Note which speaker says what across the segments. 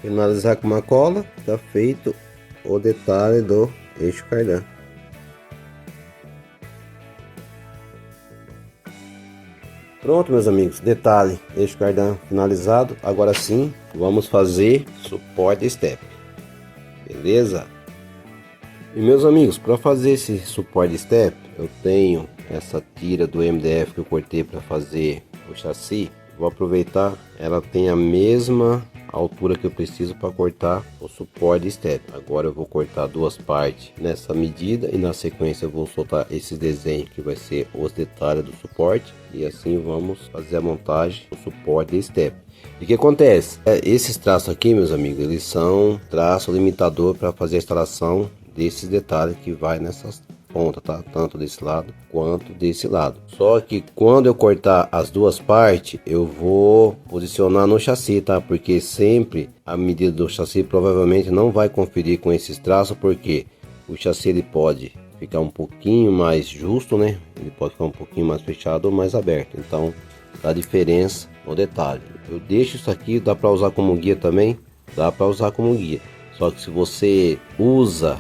Speaker 1: Finalizar com uma cola, tá feito o detalhe do eixo cardan. Pronto, meus amigos, detalhe, eixo cardan finalizado. Agora sim, vamos fazer suporte step, beleza? E meus amigos, para fazer esse suporte step, eu tenho essa tira do MDF que eu cortei para fazer o chassi. Vou aproveitar, ela tem a mesma altura que eu preciso para cortar o suporte step. Agora eu vou cortar duas partes nessa medida e na sequência eu vou soltar esses desenhos que vai ser os detalhes do suporte, e assim vamos fazer a montagem do suporte step. E o que acontece? Esses traços aqui, meus amigos, eles são traço limitador para fazer a instalação desses detalhes que vai nessas pontas, tá? Tanto desse lado quanto desse lado. Só que quando eu cortar as duas partes, eu vou posicionar no chassi, tá? Porque sempre a medida do chassi provavelmente não vai conferir com esses traços, porque o chassi ele pode ficar um pouquinho mais justo, né? Ele pode ficar um pouquinho mais fechado ou mais aberto. Então dá diferença no detalhe. Eu deixo isso aqui, dá para usar como guia também, dá para usar como guia. Só que se você usa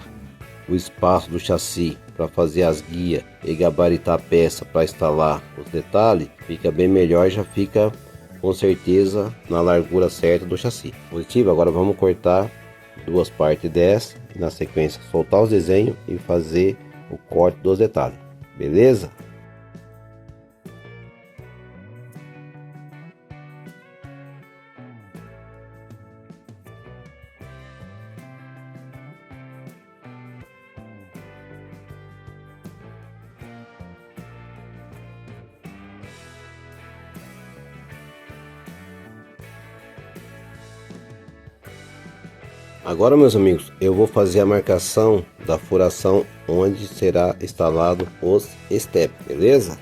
Speaker 1: o espaço do chassi para fazer as guias e gabaritar a peça para instalar os detalhes, fica bem melhor, já fica com certeza na largura certa do chassi. Positivo. Agora vamos cortar duas partes dessa e na sequência soltar os desenhos e fazer o corte dos detalhes, beleza? Agora, meus amigos, eu vou fazer a marcação da furação onde será instalado os step, beleza?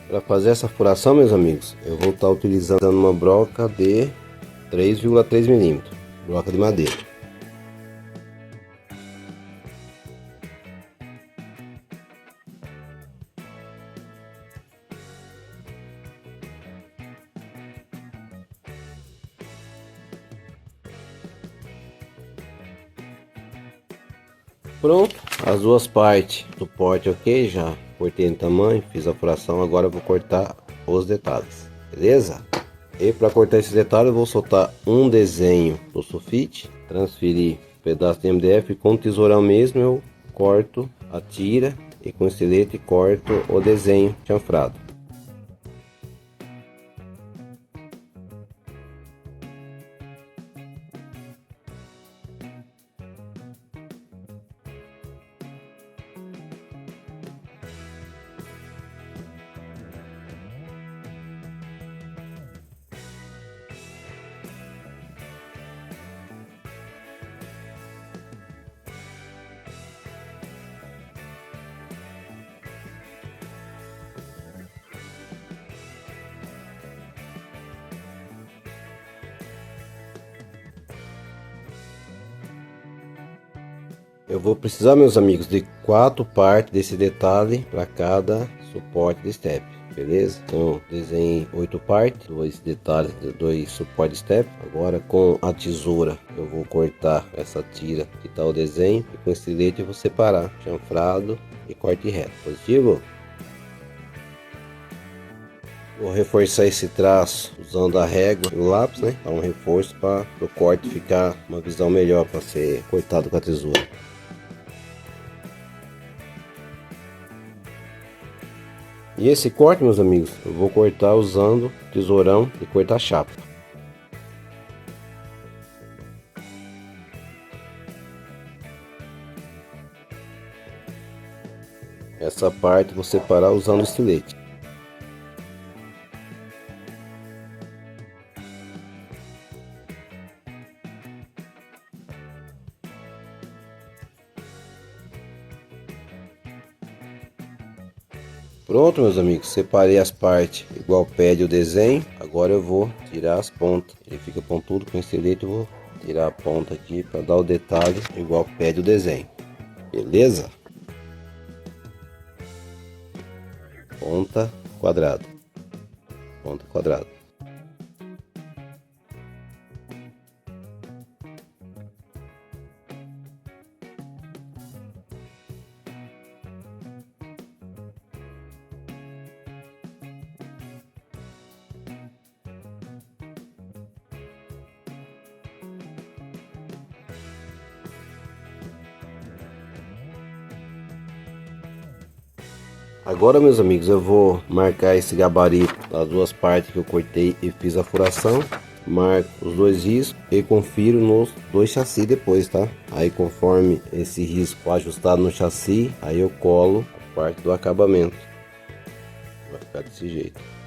Speaker 1: Para fazer essa furação, meus amigos, eu vou estar utilizando uma broca de 3,3 milímetros, broca de madeira. Pronto, as duas partes do suporte, ok, já cortei em tamanho, fiz a furação. Agora eu vou cortar os detalhes, beleza? E para cortar esses detalhes eu vou soltar um desenho do sulfite, transferir um pedaço de MDF com tesourão mesmo, eu corto a tira e com estilete corto o desenho chanfrado. Eu vou precisar, meus amigos, de 4 partes desse detalhe para cada suporte de step, beleza? Então desenhei 8 partes, 2 detalhes, 2 suportes step. Agora com a tesoura eu vou cortar essa tira que tá o desenho, e com esse estilete eu vou separar chanfrado e corte reto. Positivo? Vou reforçar esse traço usando a régua e o lápis, né? Dá um reforço para o corte ficar uma visão melhor para ser cortado com a tesoura. E esse corte, meus amigos, eu vou cortar usando tesourão e cortar chapa. Essa parte vou separar usando estilete. Pronto, meus amigos, separei as partes igual pede o desenho. Agora eu vou tirar as pontas. Ele fica pontudo com estilete, eu vou tirar a ponta aqui para dar o detalhe igual pede o desenho. Beleza? ponta quadrada, ponta quadrada. Agora, meus amigos, eu vou marcar esse gabarito das duas partes que eu cortei e fiz a furação. Marco os dois riscos e confiro nos dois chassis depois, tá? Aí conforme esse risco ajustado no chassi, aí eu colo a parte do acabamento. Vai ficar desse jeito.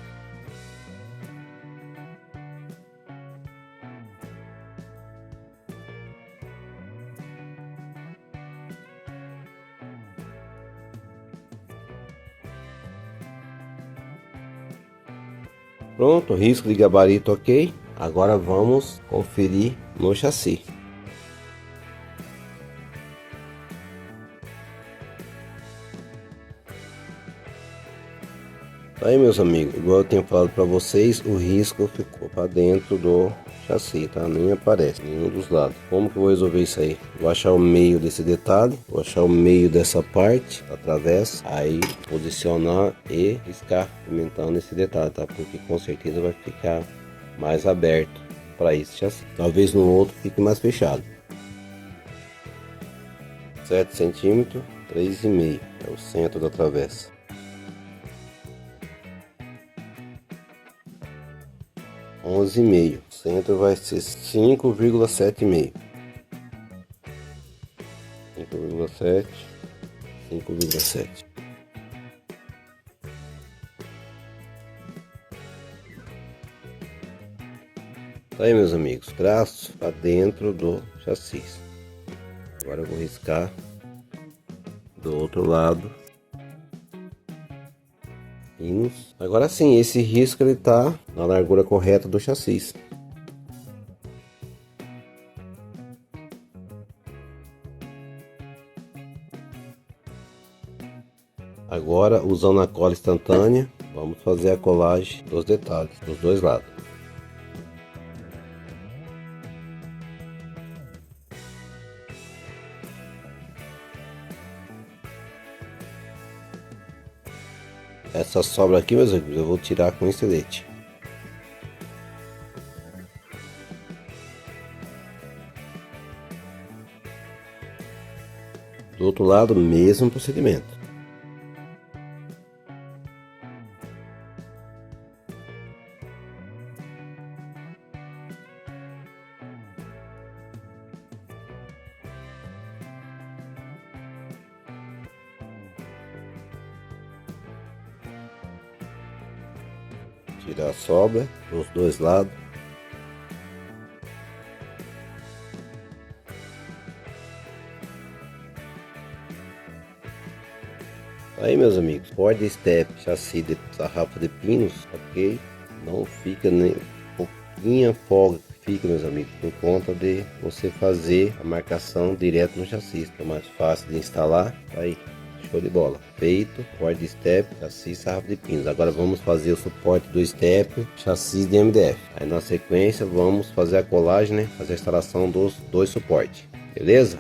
Speaker 1: Pronto, risco de gabarito ok. Agora vamos conferir no chassi. Aí, meus amigos, igual eu tenho falado para vocês, o risco ficou para dentro do chassi, tá? Nem aparece nenhum dos lados. Como que eu vou resolver isso aí? Vou achar o meio desse detalhe, vou achar o meio dessa parte da travessa, aí posicionar e riscar pimentando esse detalhe, tá? Porque com certeza vai ficar mais aberto para esse chassi. Talvez no outro fique mais fechado. 7 centímetros, 3,5 é o centro da travessa. 11,5, o centro vai ser 5,7,5. 5,7, 5,7. Tá aí, meus amigos, traço para dentro do chassi. Agora eu vou riscar do outro lado. Agora sim, esse risco ele tá na largura correta do chassi. Agora, usando a cola instantânea, vamos fazer a colagem dos detalhes dos dois lados. Essa sobra aqui, meus amigos, eu vou tirar com estilete. Do outro lado, mesmo procedimento. Tirar a sobra dos dois lados. Aí, meus amigos, Ford Step, chassi de sarrafa de pinos, ok? Não fica nem pouquinha folga que fica, meus amigos, por conta de você fazer a marcação direto no chassi, é mais fácil de instalar. Aí, show de bola, feito. Ford Step, chassi sarrafa de pinos. Agora vamos fazer o suporte do Step, chassi de MDF. Aí na sequência vamos fazer a colagem, né? Fazer a instalação dos dois suportes, beleza?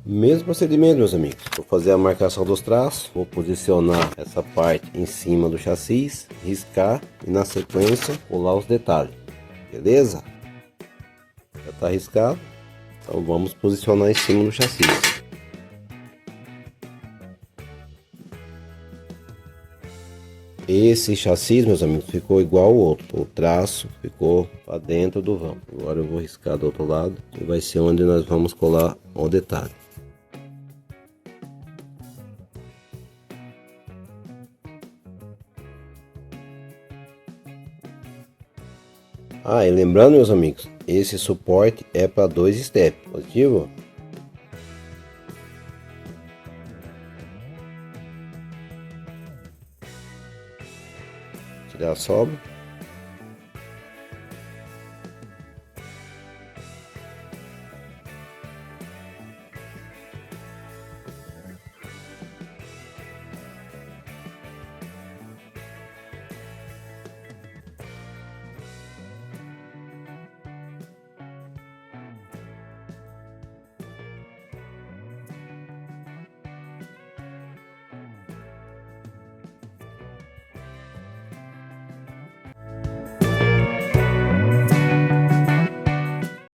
Speaker 1: Mesmo procedimento, meus amigos. Vou fazer a marcação dos traços, vou posicionar essa parte em cima do chassi, riscar e na sequência colar os detalhes, beleza? Já está riscado, então vamos posicionar em cima do chassi. Esse chassi, meus amigos, ficou igual ao outro. O traço ficou para dentro do vão. Agora eu vou riscar do outro lado e vai ser onde nós vamos colar o detalhe. Ah, e lembrando, meus amigos, esse suporte é para 2 steps, positivo? Tirar a sobra.